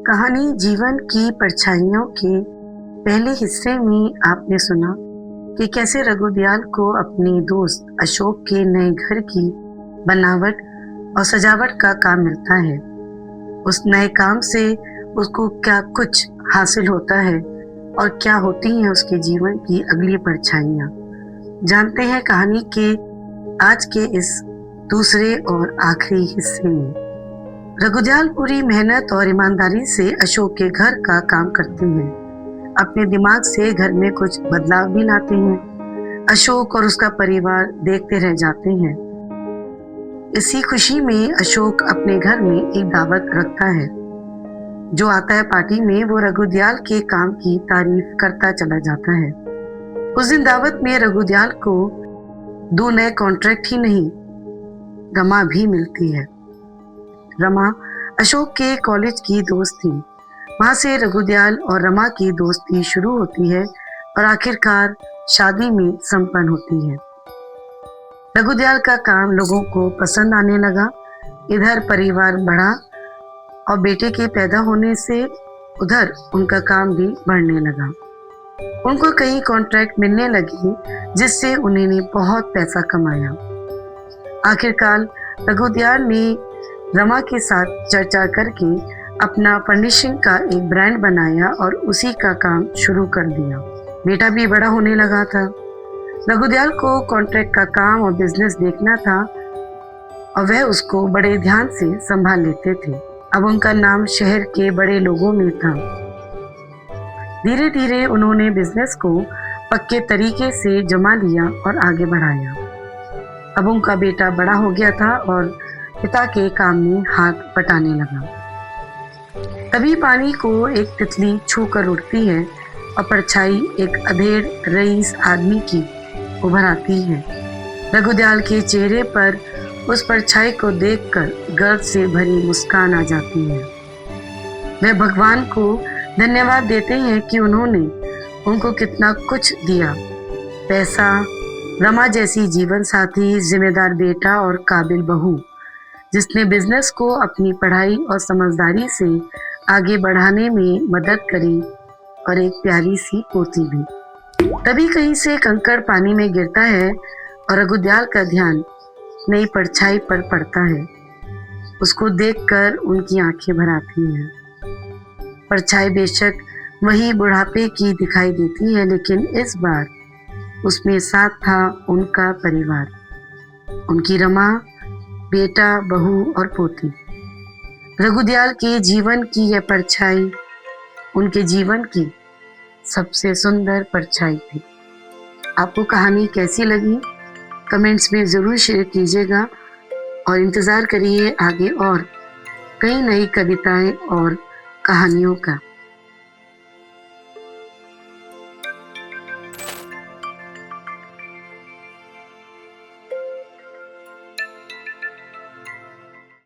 कहानी जीवन की परछाइयों के पहले हिस्से में आपने सुना कि कैसे रघुदयाल को अपने दोस्त अशोक के नए घर की बनावट और सजावट का काम मिलता है। उस नए काम से उसको क्या कुछ हासिल होता है और क्या होती हैं उसके जीवन की अगली परछाइयाँ। जानते हैं कहानी के आज के इस दूसरे और आखिरी हिस्से में। रघुदयाल पूरी मेहनत और ईमानदारी से अशोक के घर का काम करते हैं। अपने दिमाग से घर में कुछ बदलाव भी लाते हैं। अशोक और उसका परिवार देखते रह जाते हैं। इसी खुशी में अशोक अपने घर में एक दावत रखता है। जो आता है पार्टी में वो रघुदयाल के काम की तारीफ करता चला जाता है। उस दिन दावत में रघुदयाल को 2 नए कॉन्ट्रैक्ट ही नहीं, रमा भी मिलती है। रमा अशोक के कॉलेज की दोस्त थी। वहां से रघुदयाल और रमा की दोस्ती शुरू होती है और आखिरकार शादी में संपन्न होती है। रघुदयाल का काम लोगों को पसंद आने लगा। इधर परिवार बढ़ा और बेटे के पैदा होने से उधर उनका काम भी बढ़ने लगा। उनको कई कॉन्ट्रैक्ट मिलने लगे जिससे उन्होंने बहुत पैसा कमाया। आखिरकार रघुदयाल ने रमा के साथ चर्चा करके अपना फर्निशिंग का एक ब्रांड बनाया और उसी का काम शुरू कर दिया। बेटा भी बड़ा होने लगा था। रघुदयाल को कॉन्ट्रैक्ट का काम और बिजनेस देखना था और वह उसको बड़े ध्यान से संभाल लेते थे। अब उनका नाम शहर के बड़े लोगों में था। धीरे धीरे उन्होंने बिजनेस को पक्के तरीके से जमा लिया और आगे बढ़ाया। अब उनका बेटा बड़ा हो गया था और पिता के काम में हाथ बटाने लगा। तभी पानी को एक तितली छू कर उड़ती है और परछाई एक अधेड़ रईस आदमी की उभर आती है। रघुदयाल के चेहरे पर उस परछाई को देखकर गर्व से भरी मुस्कान आ जाती है। वे भगवान को धन्यवाद देते हैं कि उन्होंने उनको कितना कुछ दिया, पैसा, रमा जैसी जीवन साथी, जिम्मेदार बेटा और काबिल बहू जिसने बिजनेस को अपनी पढ़ाई और समझदारी से आगे बढ़ाने में मदद करी, और एक प्यारी सी पोती भी। तभी कहीं से कंकड़ पानी में गिरता है और रघुदयाल का ध्यान नई परछाई पर पड़ता है। उसको देखकर उनकी आंखें भर आती हैं। परछाई बेशक वही बुढ़ापे की दिखाई देती है, लेकिन इस बार उसमें साथ था उनका परिवार, उनकी रमा, बेटा, बहू और पोती। रघुदयाल के जीवन की यह परछाई उनके जीवन की सबसे सुंदर परछाई थी। आपको कहानी कैसी लगी कमेंट्स में ज़रूर शेयर कीजिएगा और इंतज़ार करिए आगे और कई नई कविताएं और कहानियों का।